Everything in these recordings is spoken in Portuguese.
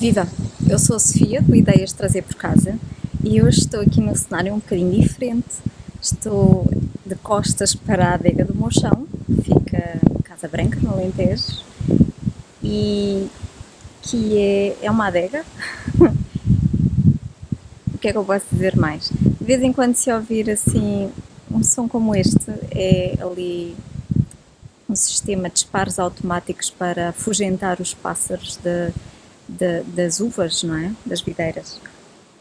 Viva! Eu sou a Sofia, do Ideias de Trazer por Casa, e hoje estou aqui num cenário um bocadinho diferente. Estou de costas para a adega do Mochão, fica em Casa Branca, no Alentejo, e que é uma adega. O que é que eu posso dizer mais? De vez em quando, se ouvir assim um som como este, é ali um sistema de disparos automáticos para afugentar os pássaros das uvas, não é? Das videiras.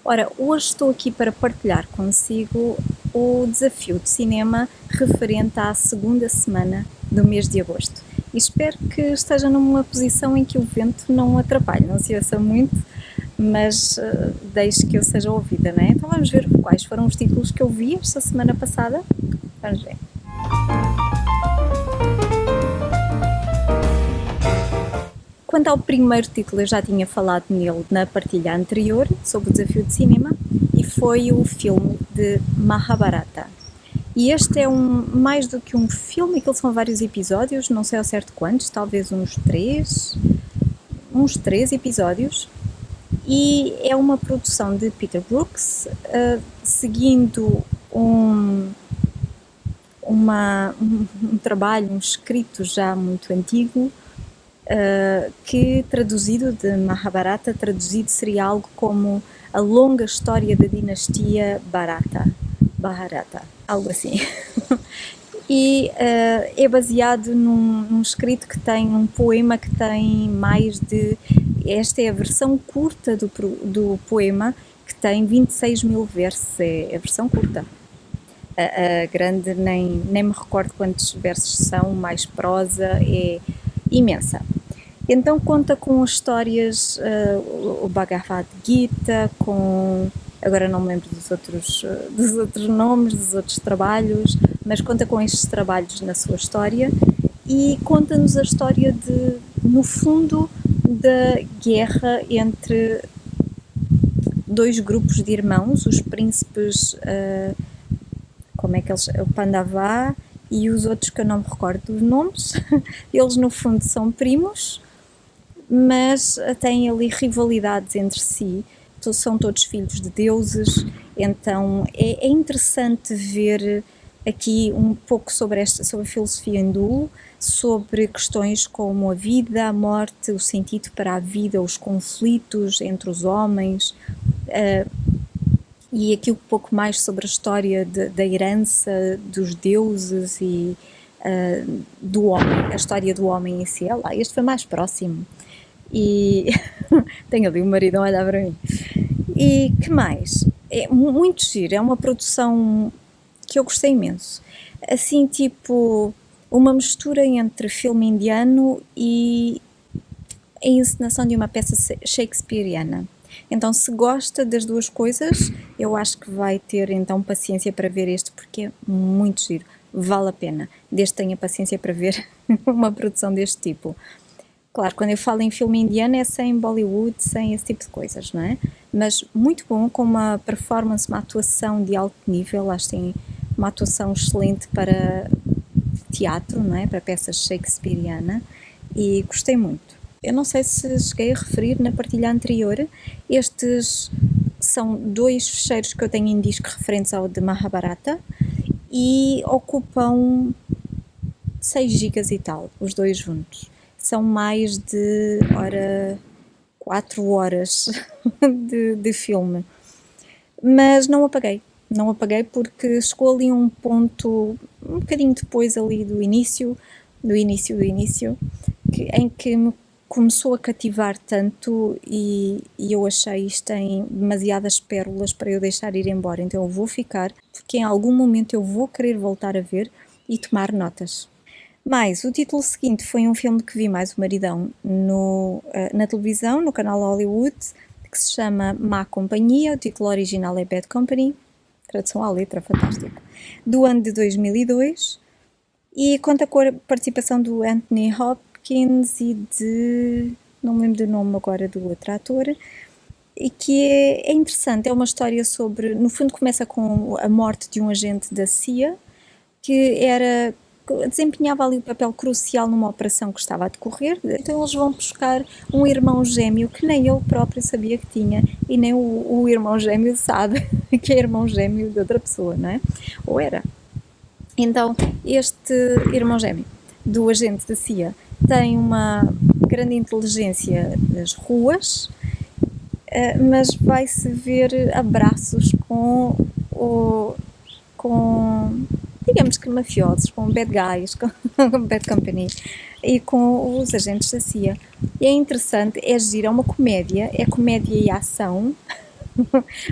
Ora, hoje estou aqui para partilhar consigo o desafio de cinema referente à segunda semana do mês de agosto. E espero que esteja numa posição em que o vento não atrapalhe, não se ouça muito, mas deixe que eu seja ouvida, não é? Então vamos ver quais foram os títulos que eu vi esta semana passada. Vamos ver. Quanto ao primeiro título, eu já tinha falado nele na partilha anterior, sobre o desafio de cinema, e foi o filme de Mahabharata. E este é mais do que um filme, aquilo são vários episódios, não sei ao certo quantos, talvez uns três episódios, e é uma produção de Peter Brooks, seguindo um trabalho, um escrito já muito antigo, que traduzido de Mahabharata, traduzido seria algo como a longa história da dinastia Bharata, algo assim. E é baseado num escrito que tem um poema que tem mais de... Esta é a versão curta do poema, que tem 26 mil versos, é a versão curta. A grande nem me recordo quantos versos são, mais prosa, é imensa. Então conta com histórias, o Bhagavad Gita, agora não me lembro dos outros nomes, dos outros trabalhos, mas conta com estes trabalhos na sua história e conta-nos a história no fundo, da guerra entre dois grupos de irmãos, os príncipes, o Pandava e os outros que eu não me recordo dos nomes. Eles no fundo são primos, mas têm ali rivalidades entre si, são todos filhos de deuses, então é interessante ver aqui um pouco sobre a filosofia hindu, sobre questões como a vida, a morte, o sentido para a vida, os conflitos entre os homens, e aqui um pouco mais sobre a história da herança dos deuses e do homem, a história do homem em si. Este foi mais próximo. E tenho ali o marido a olhar para mim. E que mais? É muito giro, é uma produção que eu gostei imenso. Assim, tipo, uma mistura entre filme indiano e a encenação de uma peça shakespeariana. Então, se gosta das duas coisas, eu acho que vai ter então paciência para ver este, porque é muito giro, vale a pena, desde que tenha paciência para ver uma produção deste tipo. Claro, quando eu falo em filme indiano é sem Bollywood, sem esse tipo de coisas, não é? Mas muito bom, com uma performance, uma atuação de alto nível, acho que tem uma atuação excelente para teatro, não é? Para peças shakespeariana, e gostei muito. Eu não sei se cheguei a referir na partilha anterior, estes são dois fecheiros que eu tenho em disco referentes ao de Mahabharata e ocupam 6 GB e tal, os dois juntos. São mais de 4 horas de filme, mas não apaguei porque chegou ali um ponto, um bocadinho depois ali do início, em que me começou a cativar tanto e eu achei isto tem demasiadas pérolas para eu deixar ir embora, então eu vou ficar, porque em algum momento eu vou querer voltar a ver e tomar notas. Mas o título seguinte foi um filme que vi mais o maridão na televisão, no canal Hollywood, que se chama Má Companhia. O título original é Bad Company, tradução à letra, fantástico, do ano de 2002, e conta com a participação do Anthony Hopkins e não me lembro do nome agora do outro ator, e que é interessante. É uma história sobre, no fundo começa com a morte de um agente da CIA, que desempenhava ali um papel crucial numa operação que estava a decorrer. Então eles vão buscar um irmão gêmeo que nem ele próprio sabia que tinha, e nem o irmão gêmeo sabe que é irmão gêmeo de outra pessoa, não é? Ou era. Então este irmão gêmeo do agente da CIA tem uma grande inteligência das ruas, mas vai-se ver abraços com digamos que mafiosos, com bad guys, com bad company e com os agentes da CIA. E é interessante, é giro, é uma comédia, é comédia e ação,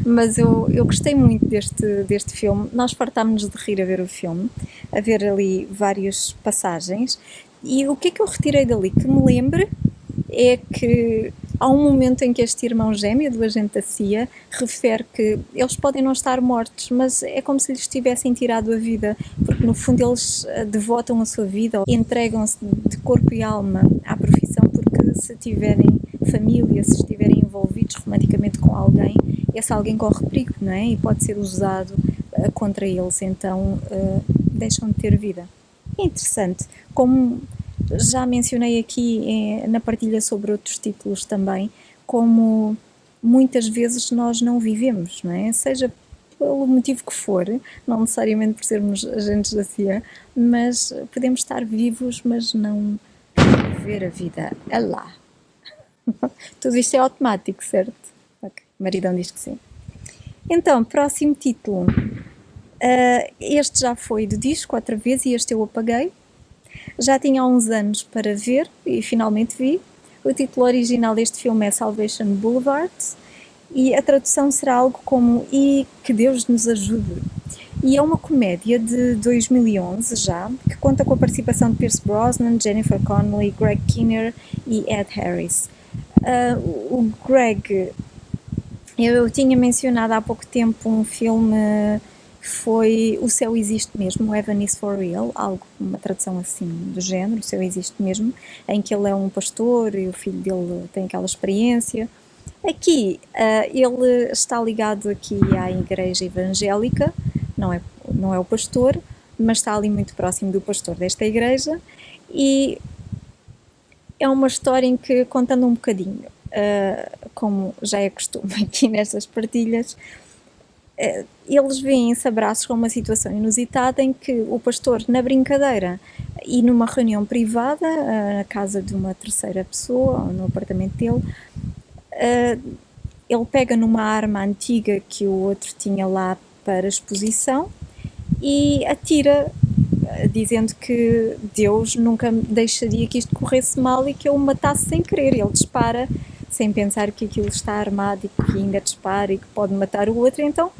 mas eu gostei muito deste filme. Nós fartámos-nos de rir a ver o filme, a ver ali várias passagens. E o que é que eu retirei dali? Que me lembre é que há um momento em que este irmão gêmeo do agente da CIA refere que eles podem não estar mortos, mas é como se lhes tivessem tirado a vida, porque no fundo eles devotam a sua vida, entregam-se de corpo e alma à profissão, porque se tiverem família, se estiverem envolvidos romanticamente com alguém, esse alguém corre perigo, não é? E pode ser usado contra eles, então deixam de ter vida. É interessante, como já mencionei aqui na partilha sobre outros títulos também, como muitas vezes nós não vivemos, não é? Seja pelo motivo que for, não necessariamente por sermos agentes da CIA, mas podemos estar vivos, mas não viver a vida. É lá. Tudo isto é automático, certo? Okay. O maridão diz que sim. Então, próximo título. Este já foi do disco outra vez e este eu apaguei. Já tinha há uns anos para ver e finalmente vi. O título original deste filme é Salvation Boulevard e a tradução será algo como E que Deus nos ajude. E é uma comédia de 2011 já, que conta com a participação de Pierce Brosnan, Jennifer Connelly, Greg Kinnear e Ed Harris. O Greg, eu tinha mencionado há pouco tempo um filme que foi O Céu Existe Mesmo, Heaven is for Real, algo, uma tradução assim do género, O Céu Existe Mesmo, em que ele é um pastor e o filho dele tem aquela experiência. Aqui, ele está ligado aqui à igreja evangélica, não é o pastor, mas está ali muito próximo do pastor desta igreja, e é uma história em que, contando um bocadinho, como já é costume aqui nestas partilhas, eles veem-se abraços com uma situação inusitada em que o pastor, na brincadeira e numa reunião privada, na casa de uma terceira pessoa, ou no apartamento dele, ele pega numa arma antiga que o outro tinha lá para exposição e atira, dizendo que Deus nunca deixaria que isto corresse mal e que eu o matasse sem querer. Ele dispara sem pensar que aquilo está armado e que ainda dispara e que pode matar o outro, então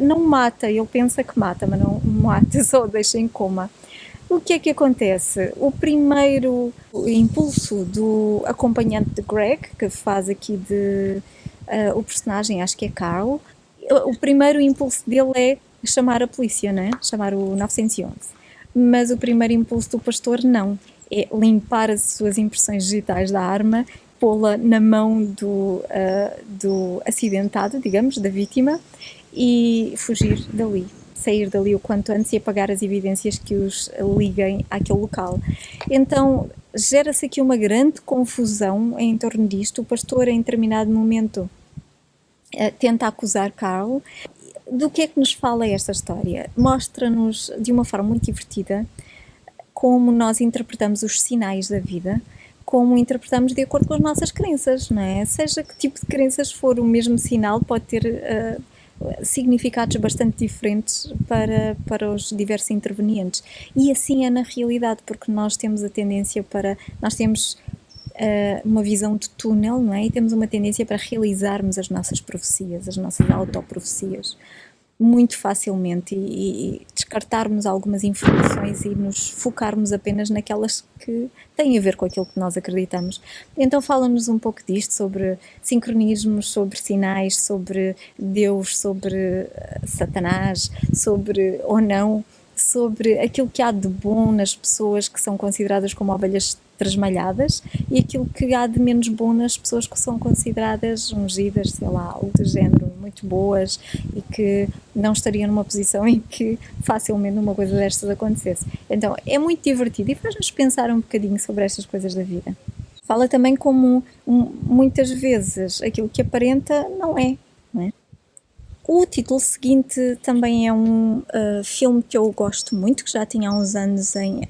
não mata, ele pensa que mata, mas não mata, só o deixa em coma. O que é que acontece? O primeiro impulso do acompanhante de Greg, que faz aqui de o personagem, acho que é Carl, o primeiro impulso dele é chamar a polícia, né? Chamar o 911. Mas o primeiro impulso do pastor não, é limpar as suas impressões digitais da arma, pô-la na mão do acidentado, digamos, da vítima, e fugir dali, sair dali o quanto antes e apagar as evidências que os liguem àquele local. Então gera-se aqui uma grande confusão em torno disto. O pastor, em determinado momento, tenta acusar Carl. Do que é que nos fala esta história? Mostra-nos de uma forma muito divertida como nós interpretamos os sinais da vida, como interpretamos de acordo com as nossas crenças, não é? Seja que tipo de crenças for, o mesmo sinal pode ter significados bastante diferentes para os diversos intervenientes. E assim é na realidade, porque nós temos a tendência nós temos uma visão de túnel, não é? E temos uma tendência para realizarmos as nossas profecias, as nossas autoprofecias, muito facilmente e descartarmos algumas informações e nos focarmos apenas naquelas que têm a ver com aquilo que nós acreditamos. Então fala-nos um pouco disto, sobre sincronismos, sobre sinais, sobre Deus, sobre Satanás, sobre ou não, sobre aquilo que há de bom nas pessoas que são consideradas como ovelhas tresmalhadas e aquilo que há de menos bom nas pessoas que são consideradas ungidas, sei lá, algo do género. muito boas e que não estariam numa posição em que facilmente uma coisa destas acontecesse. Então é muito divertido e faz-nos pensar um bocadinho sobre estas coisas da vida. Fala também como muitas vezes aquilo que aparenta não é, não é? O título seguinte também é um filme que eu gosto muito, que já tinha há uns anos em...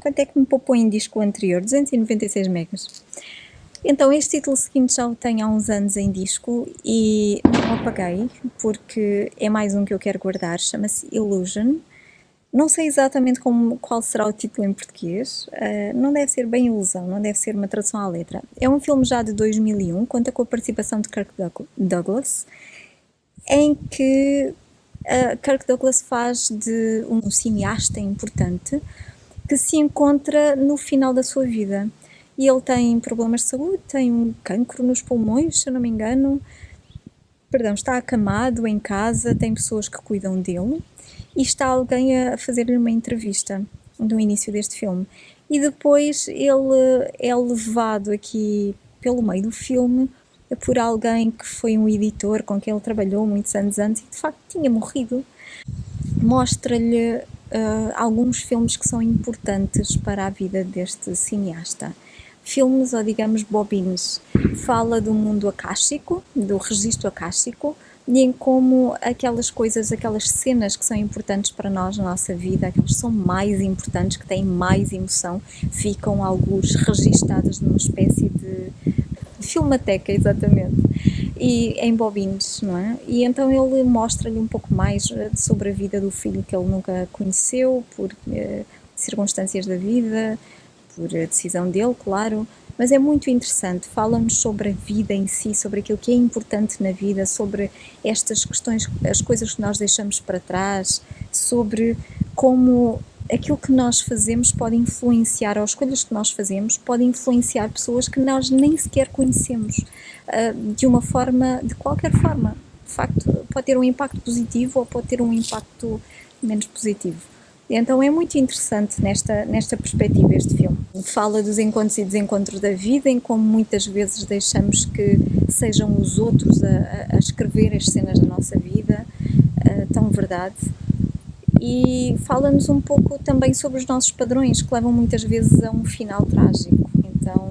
quanto é que me poupou em disco anterior? 296 megas. Então este título seguinte já o tenho há uns anos em disco e não o apaguei, porque é mais um que eu quero guardar, chama-se Illusion. Não sei exatamente qual será o título em português, não deve ser bem Ilusão, não deve ser uma tradução à letra. É um filme já de 2001, conta com a participação de Kirk Douglas, em que Kirk Douglas faz de um cineasta importante que se encontra no final da sua vida. E ele tem problemas de saúde, tem um cancro nos pulmões, se eu não me engano. Perdão, está acamado em casa, tem pessoas que cuidam dele e está alguém a fazer-lhe uma entrevista no início deste filme. E depois ele é levado aqui pelo meio do filme por alguém que foi um editor com quem ele trabalhou muitos anos antes e de facto tinha morrido. Mostra-lhe alguns filmes que são importantes para a vida deste cineasta. Filmes, ou digamos bobines. Fala do mundo acástico, do registro acástico, e em como aquelas coisas, aquelas cenas que são importantes para nós na nossa vida, aquelas que são mais importantes, que têm mais emoção, ficam alguns registados numa espécie de filmateca, exatamente, e em bobines, não é? E então ele mostra-lhe um pouco mais sobre a vida do filho que ele nunca conheceu, por circunstâncias da vida, por decisão dele, claro, mas é muito interessante, fala-nos sobre a vida em si, sobre aquilo que é importante na vida, sobre estas questões, as coisas que nós deixamos para trás, sobre como aquilo que nós fazemos pode influenciar, ou as escolhas que nós fazemos, pode influenciar pessoas que nós nem sequer conhecemos, de uma forma, de qualquer forma. De facto, pode ter um impacto positivo ou pode ter um impacto menos positivo. Então é muito interessante nesta perspectiva este filme. Fala dos encontros e desencontros da vida, em como muitas vezes deixamos que sejam os outros a escrever as cenas da nossa vida, tão verdade. E fala-nos um pouco também sobre os nossos padrões, que levam muitas vezes a um final trágico. Então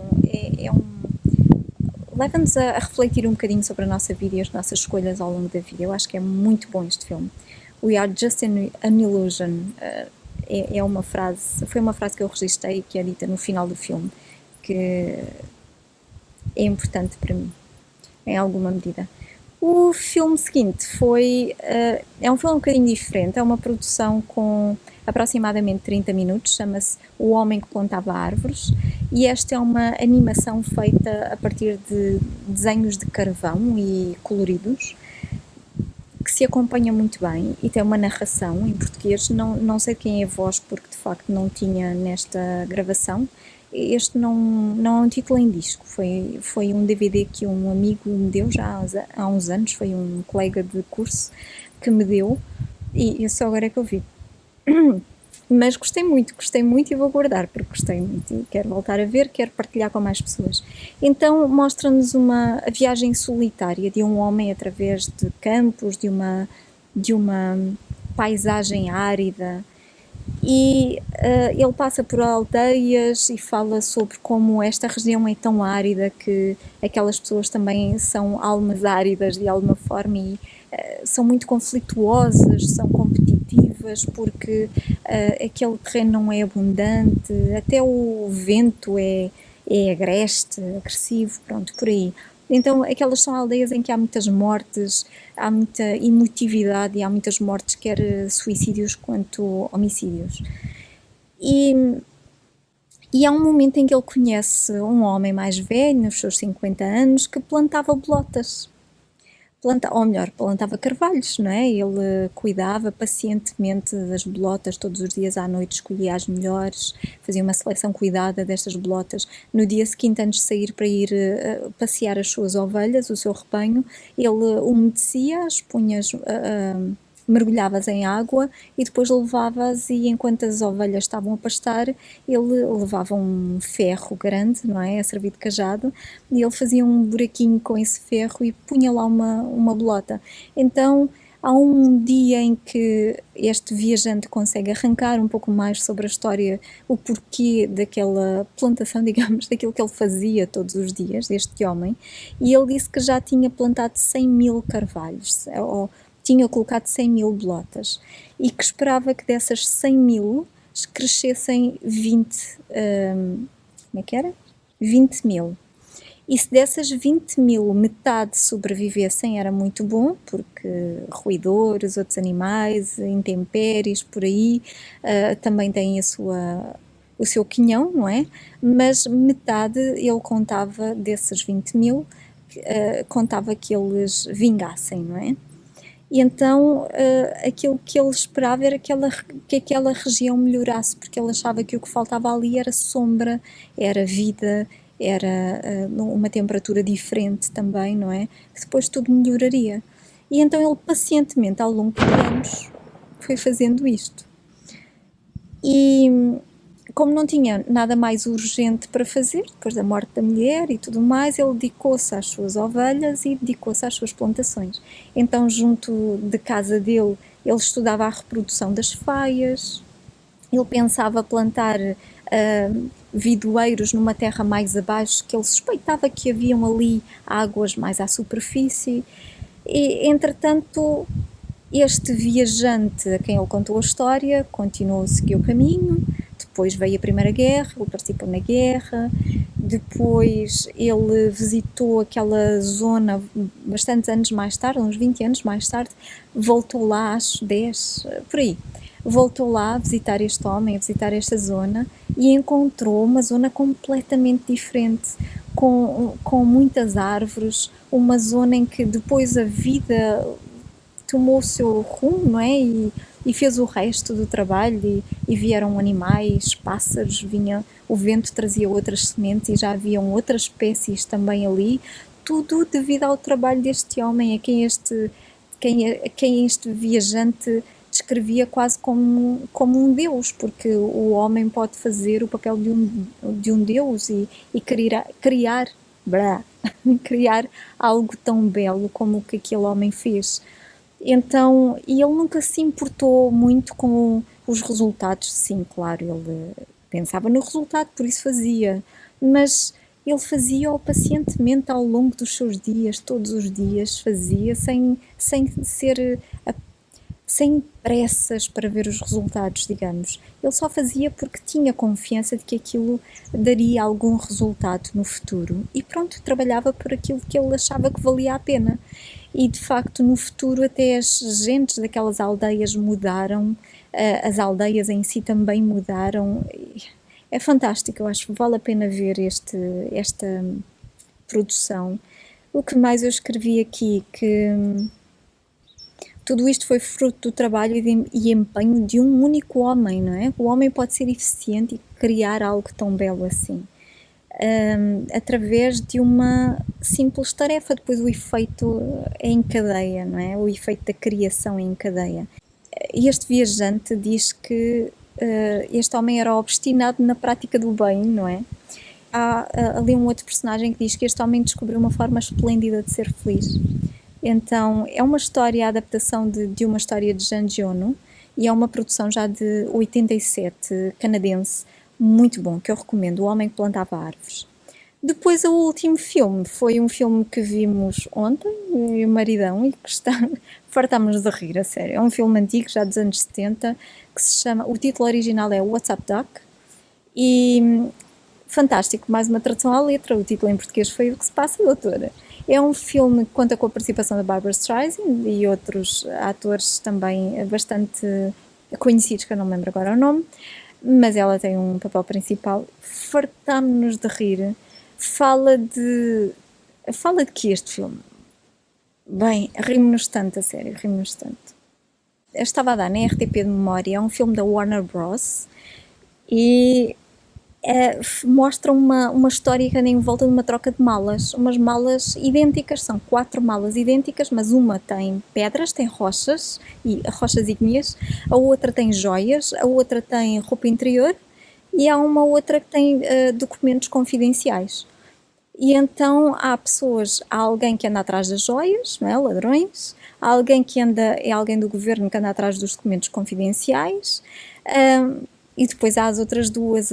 leva-nos a refletir um bocadinho sobre a nossa vida e as nossas escolhas ao longo da vida. Eu acho que é muito bom este filme. We are just an illusion. É uma frase, foi uma frase que eu registrei que é dita no final do filme, que é importante para mim, em alguma medida. O filme seguinte é um filme um bocadinho diferente, é uma produção com aproximadamente 30 minutos, chama-se O Homem que Plantava Árvores, e esta é uma animação feita a partir de desenhos de carvão e coloridos, que se acompanha muito bem e tem uma narração em português, não sei quem é a voz porque de facto não tinha nesta gravação. Este não é um título em disco, foi um DVD que um amigo me deu já há uns anos, foi um colega de curso que me deu e só agora é que eu vi. Mas gostei muito e vou guardar porque gostei muito e quero voltar a ver, quero partilhar com mais pessoas. Então mostra-nos a viagem solitária de um homem através de campos, de uma paisagem árida, e ele passa por aldeias e fala sobre como esta região é tão árida que aquelas pessoas também são almas áridas de alguma forma e são muito conflituosas, são competitivas porque aquele terreno não é abundante, até o vento é agreste, agressivo, pronto, por aí. Então aquelas são aldeias em que há muitas mortes, há muita emotividade e há muitas mortes, quer suicídios quanto homicídios. E há um momento em que ele conhece um homem mais velho, nos seus 50 anos, que plantava bolotas. Ou melhor, plantava carvalhos, não é? Ele cuidava pacientemente das bolotas, todos os dias à noite escolhia as melhores, fazia uma seleção cuidada destas bolotas. No dia seguinte, antes de sair para ir passear as suas ovelhas, o seu rebanho, ele umedecia-as, punha-as mergulhavas em água e depois levavas, e enquanto as ovelhas estavam a pastar, ele levava um ferro grande, não é? A servir de cajado, e ele fazia um buraquinho com esse ferro e punha lá uma bolota. Então, há um dia em que este viajante consegue arrancar um pouco mais sobre a história, o porquê daquela plantação, digamos, daquilo que ele fazia todos os dias, deste homem, e ele disse que já tinha plantado 100.000 carvalhos, ou tinha colocado 100.000 bolotas, e que esperava que dessas 100.000 crescessem 20, como é que era? 20.000. E se dessas 20.000 metade sobrevivessem era muito bom, porque roedores, outros animais, intempéries, por aí, também têm o seu quinhão, não é? Mas metade ele contava desses 20.000, contava que eles vingassem, não é? E então aquilo que ele esperava era que aquela região melhorasse, porque ele achava que o que faltava ali era sombra, era vida, era uma temperatura diferente também, não é? Que depois tudo melhoraria. E então ele pacientemente, ao longo de anos, foi fazendo isto. E como não tinha nada mais urgente para fazer, depois da morte da mulher e tudo mais, ele dedicou-se às suas ovelhas e dedicou-se às suas plantações. Então, junto de casa dele, ele estudava a reprodução das faias, ele pensava plantar vidoeiros numa terra mais abaixo, que ele suspeitava que haviam ali águas mais à superfície. E, entretanto, este viajante a quem ele contou a história continuou a seguir o caminho. Depois veio a Primeira Guerra, ele participou na guerra, depois ele visitou aquela zona bastantes anos mais tarde, uns 20 anos mais tarde, voltou lá, acho 10, por aí, voltou lá a visitar este homem, a visitar esta zona, e encontrou uma zona completamente diferente, com muitas árvores, uma zona em que depois a vida tomou o seu rumo, não é? E fez o resto do trabalho, e vieram animais, pássaros, o vento trazia outras sementes e já haviam outras espécies também ali, tudo devido ao trabalho deste homem, a quem este viajante descrevia quase como um deus, porque o homem pode fazer o papel de um deus e criar algo tão belo como o que aquele homem fez. Então, e ele nunca se importou muito com os resultados. Sim, claro, ele pensava no resultado, por isso fazia, mas ele fazia-o pacientemente ao longo dos seus dias, todos os dias fazia, sem pressas para ver os resultados, digamos. Ele só fazia porque tinha confiança de que aquilo daria algum resultado no futuro, e pronto, trabalhava por aquilo que ele achava que valia a pena. E de facto no futuro até as gentes daquelas aldeias mudaram, as aldeias em si também mudaram. É fantástico, eu acho que vale a pena ver esta produção. O que mais eu escrevi aqui, que tudo isto foi fruto do trabalho e empenho de um único homem, não é? O homem pode ser eficiente e criar algo tão belo assim, através de uma simples tarefa. Depois o efeito é em cadeia, não é? O efeito da criação é em cadeia. E este viajante diz que este homem era obstinado na prática do bem, não é? Há ali um outro personagem que diz que este homem descobriu uma forma esplêndida de ser feliz. Então, é uma história, a adaptação de uma história de Jean Giono, e é uma produção já de 87, canadense, muito bom, que eu recomendo, O Homem que Plantava Árvores. Depois, o último filme foi um filme que vimos ontem, eu e o maridão, e que fartámos de rir, a sério. É um filme antigo, já dos anos 70, que se chama, o título original é What's Up, Doc? E fantástico, mais uma tradução à letra, o título em português foi O que se passa, doutora? É um filme que conta com a participação da Barbra Streisand e outros atores também bastante conhecidos, que eu não me lembro agora o nome, mas ela tem um papel principal. Fartámos-nos de rir. Fala de que este filme? Bem, rimos-nos tanto, a sério, rimos-nos tanto. Eu estava a dar na RTP de memória, é um filme da Warner Bros. E mostra uma história que anda em volta de uma troca de malas, umas malas idênticas, são 4 malas idênticas, mas uma tem pedras, tem rochas, e rochas ígneas, a outra tem joias, a outra tem roupa interior e há uma outra que tem documentos confidenciais. E então há pessoas, há alguém que anda atrás das joias, não é? Ladrões, há alguém que anda, é alguém do governo que anda atrás dos documentos confidenciais, e depois há as outras duas,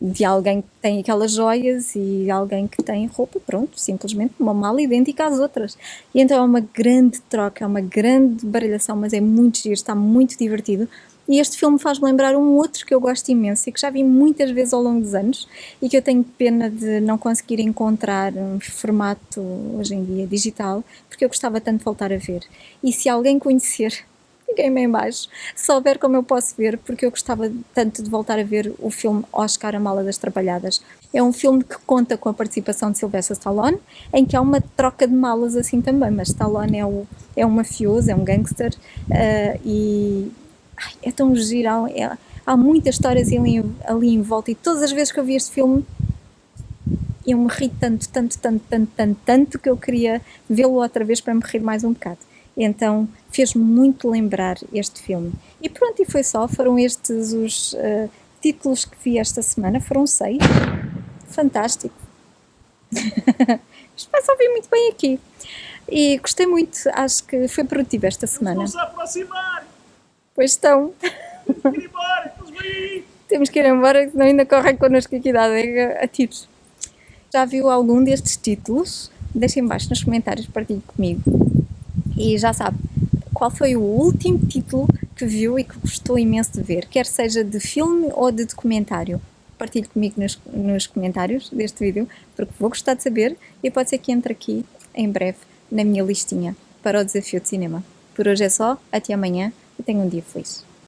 de alguém que tem aquelas joias e alguém que tem roupa, pronto, simplesmente uma mala idêntica às outras. E então é uma grande troca, é uma grande baralhação, mas é muito giro, está muito divertido. E este filme faz-me lembrar um outro que eu gosto imenso e que já vi muitas vezes ao longo dos anos e que eu tenho pena de não conseguir encontrar um formato hoje em dia digital, porque eu gostava tanto de voltar a ver. E se alguém conhecer, liguem-me em baixo, se souber como eu posso ver, porque eu gostava tanto de voltar a ver o filme Oscar, a Mala das Trapalhadas. É um filme que conta com a participação de Sylvester Stallone, em que há uma troca de malas assim também, mas Stallone é um mafioso, é um gangster, e é tão giro, há muitas histórias ali em volta, e todas as vezes que eu vi este filme eu me ri tanto que eu queria vê-lo outra vez para me rir mais um bocado. Então fez-me muito lembrar este filme. E pronto, e foi só, foram estes os títulos que vi esta semana, foram 6. Fantástico. Isto vai só vir muito bem aqui. E gostei muito, acho que foi produtivo esta semana. Estão-se a aproximar! Pois estão. Temos que ir embora! Eles vêm aí! Temos que ir embora, senão ainda correm connosco aqui da adega a tiros. Já viu algum destes títulos? Deixem em baixo nos comentários, partilhe comigo. E já sabe, qual foi o último título que viu e que gostou imenso de ver? Quer seja de filme ou de documentário. Partilhe comigo nos comentários deste vídeo, porque vou gostar de saber e pode ser que entre aqui em breve na minha listinha para o desafio de cinema. Por hoje é só, até amanhã e tenham um dia feliz.